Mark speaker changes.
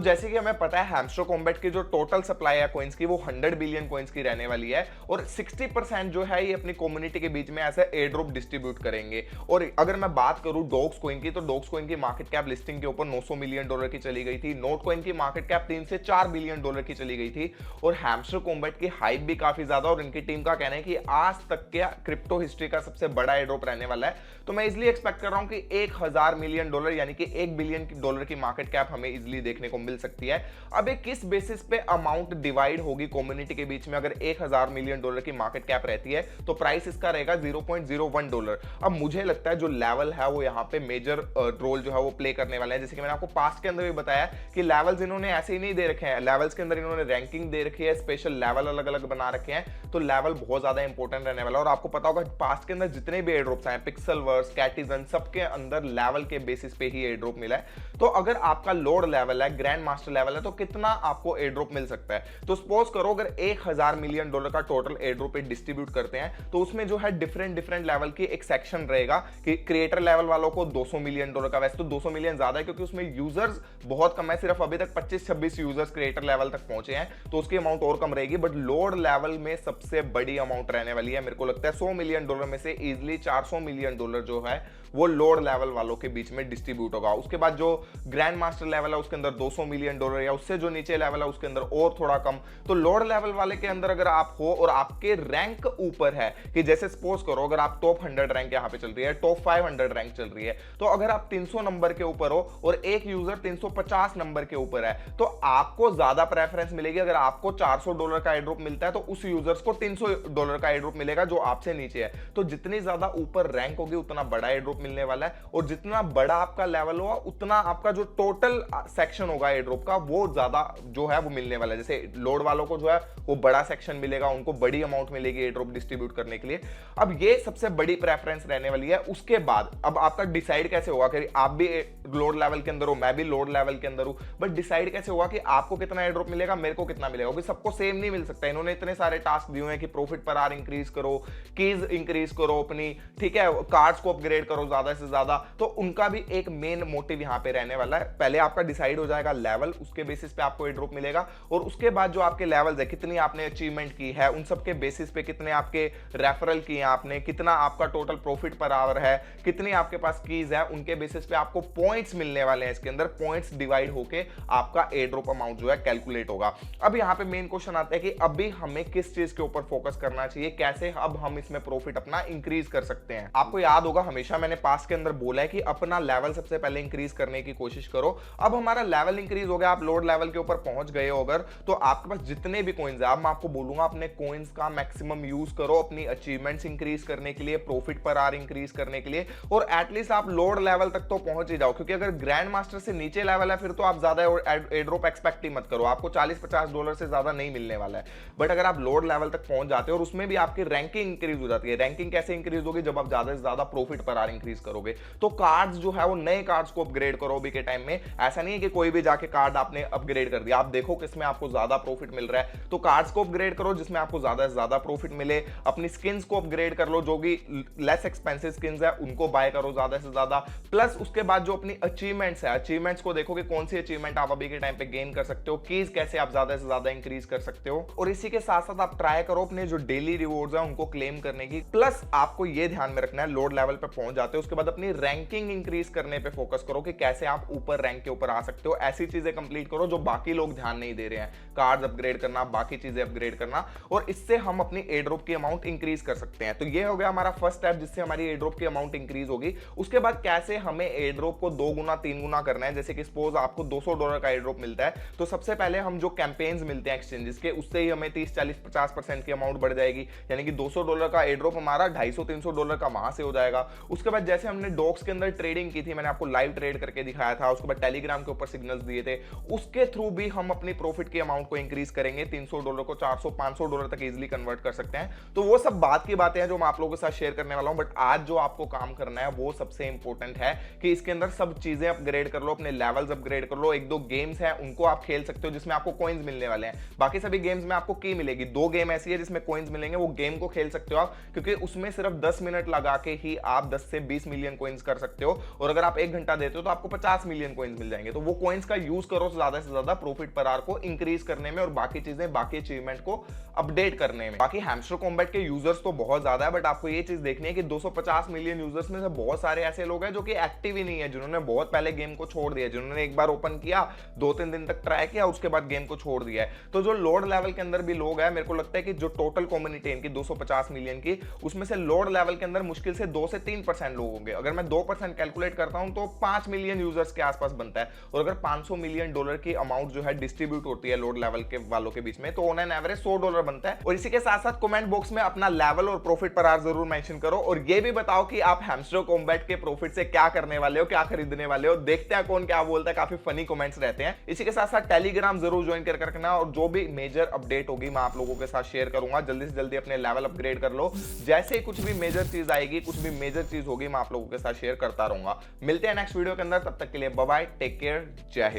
Speaker 1: जैसे कि हमें पता है हैमस्टर कॉम्बैट की जो टोटल सप्लाई है कॉइन्स की वो 100 बिलियन कॉइन्स की रहने वाली है और 60% जो है ये अपनी कम्युनिटी के बीच में ऐसा एयर ड्रॉप डिस्ट्रीब्यूट करेंगे। और अगर मैं बात करूं डॉग्स कॉइन की, तो डॉग्स कॉइन की मार्केट कैप लिस्टिंग के ऊपर 900 मिलियन डॉलर की चली गई थी। नोट कॉइन की मार्केट कैप 3 से 4 बिलियन डॉलर की चली गई थी। और हैमस्टर कॉम्बैट की हाइप भी काफी ज्यादा, और इनकी टीम का कहना है कि आज तक के क्रिप्टो हिस्ट्री का सबसे बड़ा एयर ड्रॉप रहने वाला है। तो मैं इसलिए एक्सपेक्ट कर रहा हूं कि 1000 मिलियन डॉलर यानी कि 1 बिलियन डॉलर की मार्केट कैप हमें इजिली देखने को मिल सकती है। अब एक किस बेसिस पे अमाउंट डिवाइड होगी कम्युनिटी के बीच में? अगर 1000 मिलियन डॉलर की मार्केट कैप रहती है तो प्राइस इसका रहेगा $0.01। अब मुझे लगता है जो लेवल है वो यहाँ पे मेजर रोल जो है वो प्ले करने वाले हैं। जैसे कि मैंने आपको पास्ट के अंदर भी बताया कि लेवल्स इन्होंने ऐसे ही नहीं दे रखे हैं, लेवल्स के अंदर इन्होंने रैंकिंग दे रखी है, स्पेशल लेवल अलग अलग बना रखे हैं। तो लेवल बहुत ज्यादा इंपॉर्टेंट रहने वाला है। और आपको पता होगा पास्ट के अंदर जितने भी एयर ड्रॉप्स आए, पिक्सेलवर्स, कैटिजन, सबके अंदर लेवल के बेसिस पे ही एयर ड्रॉप मिला है। तो अगर आपका लोड लेवल है, ग्रैंड मास्टर लेवल है, तो कितना आपको एयर ड्रॉप मिल सकता है? तो सपोज करो अगर 1000 मिलियन डॉलर का टोटल एयर ड्रॉप डिस्ट्रीब्यूट करते हैं तो उसमें जो है डिफरेंट डिफरेंट लेवल की एक सेक्शन रहेगा कि क्रिएटर लेवल वालों को 200 मिलियन डॉलर का, वैसे तो 200 मिलियन ज्यादा है क्योंकि उसमें यूजर्स बहुत कम है, सिर्फ अभी तक 25-26 यूजर्स क्रिएटर लेवल तक पहुंचे हैं, तो उसकी अमाउंट और कम रहेगी। बट लोड लेवल में सबसे बड़ी अमाउंट रहने वाली है। मेरे को लगता है 100 मिलियन डॉलर में से इजिली 400 मिलियन डॉलर जो है वो लोड लेवल वालों के बीच में डिस्ट्रीब्यूट होगा। उसके बाद जो ग्रैंड मास्टर लेवल है उसके अंदर 200 मिलियन डॉलर, या उससे जो नीचे लेवल है उसके अंदर और थोड़ा कम। तो लोड लेवल वाले के अंदर अगर आप हो और आपके रैंक ऊपर है, कि जैसे सपोज करो अगर आप टॉप 100 रैंक यहां पे चल रही है, टॉप 500 रैंक चल रही है, तो अगर आप 300 नंबर के ऊपर हो और एक यूजर 350 नंबर के ऊपर है, तो आपको ज्यादा प्रेफरेंस मिलेगी। अगर आपको $400 का एयर ड्रॉप मिलता है तो उस यूजर्स को $300 का एयर ड्रॉप मिलेगा जो आपसे नीचे है। तो जितनी ज्यादा ऊपर रैंक होगी उतना बड़ा एयर ड्रॉप मिलने वाला है, और जितना बड़ा आपका लेवल होगा उतना आपका जो टोटल सेक्शन होगा एयर ड्रॉप का वो ज्यादा जो है वो मिलने वाला है। जैसे लोड वालों को जो है वो बड़ा सेक्शन मिलेगा, उनको बड़ी अमाउंट मिलेगी एयर ड्रॉप डिस्ट्रीब्यूट करने के लिए। अब ये सबसे बड़ी प्रेफरेंस रहने वाली है। उसके बाद अब आपका डिसाइड कैसे होगा कि आप भी लोड लेवल के अंदर हो, मैं भी लोड लेवल के अंदर हूं, बट डिसाइड कैसे होगा कि आपको कितना एयर ड्रॉप मिलेगा, मेरे को कितना मिलेगा? क्योंकि सबको सेम नहीं मिल सकता। इन्होंने इतने सारे टास्क दिए हैं कि प्रॉफिट पर आवर इंक्रीज करो, कीज इंक्रीज करो अपनी, ठीक है, कार्ड्स को अपग्रेड करो ज्यादा से ज्यादा। तो उनका भी एक मेन मोटिव यहां पे रहने वाला है। पहले आपका डिसाइड हो जाएगा लेवल, उसके बेसिस पे आपको एयर ड्रॉप मिलेगा, और उसके बाद जो आपके लेवल्स है, कितनी आपने अचीवमेंट की है, उन सब के बेसिस पे कितने आपके रेफरल किए आपने, कितना आपका टोटल प्रॉफिट पर आवर है, कितनी आपके पास कीज है, उनके बेसिस पे आपको पॉइंट्स मिलने वाले हैं। इसके अंदर पॉइंट्स डिवाइड होके आपका एयर ड्रॉप अमाउंट जो है कैलकुलेट होगा। अब यहां पे मेन क्वेश्चन आता है कि अभी हमें किस चीज के ऊपर फोकस करना चाहिए, कैसे अब हम इसमें प्रॉफिट अपना इंक्रीज कर सकते हैं। आपको याद होगा हमेशा मैंने पास के अंदर बोला है कि अपना लेवल सबसे पहले इंक्रीज करने की कोशिश करो। अब हमारा लेवल इंक्रीज हो गया, आप लोड लेवल के ऊपर पहुंच गए हो अगर, तो आपके पास जितने भी कॉइन्स है, अब मैं आपको बोलूंगा अपने कॉइन्स का मैक्सिमम यूज करो अपनी अचीवमेंट्स इंक्रीज करने के लिए, प्रॉफिट पर आवर इंक्रीज करने के लिए, और एटलीस्ट आप लोड लेवल तक तो पहुंच ही जाओ। क्योंकि अगर ग्रैंड मास्टर से नीचे लेवल है फिर तो आप ज्यादा एयर ड्रॉप एक्सपेक्ट ही मत करो, आपको $40-50 से ज्यादा नहीं मिलने वाला है। बट अगर आप लोड लेवल तक पहुंच जाते हो और उसमें भी आपकी रैंकिंग इंक्रीज हो जाती है। रैंकिंग कैसे इंक्रीज होगी? जब आप ज्यादा से ज्यादा प्रॉफिट पर आवर इंक्रीज करोगे। तो कार्ड्स जो है वो नए कार्ड्स को अपग्रेड करो अभी के टाइम में। ऐसा नहीं है कि कोई भी जाके कार्ड आपने अपग्रेड कर दिया, आप देखो किसमें आपको ज्यादा प्रॉफिट मिल रहा है, तो कार्ड्स को अपग्रेड करो जिसमें आपको ज्यादा से ज्यादा प्रॉफिट मिले। अपनी स्किन्स को अपग्रेड कर लो, जो भी लेस एक्सपेंसिव स्किन्स है उनको बाय करो ज्यादा से ज्यादा। प्लस उसके बाद जो अपनी अचीवमेंट्स है, अचीवमेंट्स को देखो कि कौन सी अचीवमेंट आप अभी के टाइम पे गेन कर सकते हो, कीज कैसे आप ज्यादा से ज्यादा इंक्रीज कर सकते हो, और इसी के साथ साथ आप ट्राई करो अपने जो डेली रिवॉर्ड्स है उनको क्लेम करने की। प्लस आपको ये ध्यान में रखना है लोड लेवल पे पहुंच जाते हो उसके बाद अपनी रैंकिंग इंक्रीज करने पे फोकस करो कि कैसे आप ऊपर रैंक के ऊपर आ सकते हो। ऐसी चीजें कंप्लीट करो जो बाकी लोग ध्यान नहीं दे रहे हैं, कार्ड्स अपग्रेड करना, बाकी चीजें अपग्रेड करना, और इससे हम अपनी एयर ड्रॉप की अमाउंट इंक्रीज कर सकते हैं। तो ये हो गया हमारा फर्स्ट स्टेप जिससे हमारी एयर ड्रॉप की अमाउंट इंक्रीज होगी। उसके बाद कैसे हमें एयर ड्रॉप को 2 गुना 3 गुना करना है। जैसे कि सपोज आपको $200 का एयर ड्रॉप मिलता है, तो सबसे पहले हम जो कैंपेन्स मिलते हैं एक्सचेंजेस के, उससे ही हमें 30-40-50% की अमाउंट बढ़ जाएगी। यानी कि $200 का एयर ड्रॉप हमारा $250-300 का वहां से हो जाएगा। उसके बाद जैसे हमने डॉक्स के अंदर ट्रेडिंग की थी, मैंने आपको लाइव ट्रेड करके दिखाया था, उसके बाद टेलीग्राम के ऊपर सिग्नल्स दिए थे, उसके थ्रू भी हम अपनी प्रॉफिट की अमाउंट को इंक्रीज करेंगे। $300 को $400-500 तक इजीली कन्वर्ट कर सकते हैं। तो वो सब बात की बातें हैं जो मैं आप लोगों के साथ शेयर करने वाला हूं। बट आज जो आपको काम करना है वो सबसे इंपॉर्टेंट है कि इसके अंदर सब चीजें अपग्रेड कर लो, अपने लेवल्स अपग्रेड कर लो। 1-2 गेम्स हैं उनको आप खेल सकते हो जिसमें आपको कॉइन्स मिलने वाले हैं। बाकी सभी गेम्स में आपको की मिलेगी। 2 गेम ऐसी है जिसमें कॉइन्स मिलेंगे, वो गेम को खेल सकते हो आप, क्योंकि उसमें सिर्फ 10 मिनट लगा के ही आप 10 से 20 मिलियन कॉइन्स कर सकते हो। और अगर आप 1 घंटा देते हो तो आपको 50 मिलियन कॉइन्स मिल जाएंगे। तो वो कॉइन्स का यूज करो ज्यादा से ज्यादा प्रॉफिट पर आवर को इंक्रीज करने में और बाकी चीजें, बाकी अचीवमेंट को अपडेट करने में। बाकी हैमस्टर कॉम्बैट के यूजर्स तो बहुत ज्यादा है, बट आपको ये चीज देखनी है कि 250 मिलियन यूजर्स में से बहुत सारे ऐसे लोग हैं जो कि एक्टिव ही नहीं है, जिन्होंने बहुत पहले गेम को छोड़ दिया, जिन्होंने एक बार ओपन किया, 2-3 दिन तक ट्राई किया, उसके बाद गेम को छोड़ दिया है। तो जो लोड लेवल के अंदर भी लोग हैं, मेरे को लगता है कि जो टोटल कम्युनिटी इनकी 250 मिलियन की, उसमें से लोड लेवल के अंदर मुश्किल से 2 से 3% लोग होंगे। अगर मैं 2% कैलकुलेट करता हूं तो 5 मिलियन यूजर्स के आसपास बनता है। और अगर $500 मिलियन की अमाउंट जो है डिस्ट्रीब्यूट होती है लोड लेवल के वालों के बीच में, तो ऑन एन एवरेज $100 बनता है। और इसी के साथ साथ कमेंट बॉक्स में अपना लेवल और प्रॉफिट पर आवर जरूर मेंशन करो, और ये भी बताओ कि आप हैमस्टर कॉम्बैट के प्रॉफिट से क्या करने वाले हो, क्या खरीदने वाले हो। देखते हैं कौन क्या बोलता है, काफी फनी कमेंट्स रहते हैं। इसी के साथ साथ टेलीग्राम जरूर ज्वाइन कर रखना, और जो भी मेजर अपडेट होगी मैं आप लोगों के साथ शेयर करूंगा। जल्दी से जल्दी अपने लेवल अपग्रेड कर लो, जैसे ही कुछ भी मेजर चीज आएगी, कुछ भी मेजर चीज होगी, मैं आप लोगों के साथ शेयर करता रहूंगा। मिलते हैं नेक्स्ट वीडियो के अंदर, तब तक के लिए बाय बाय, टेक केयर, जय हिंद।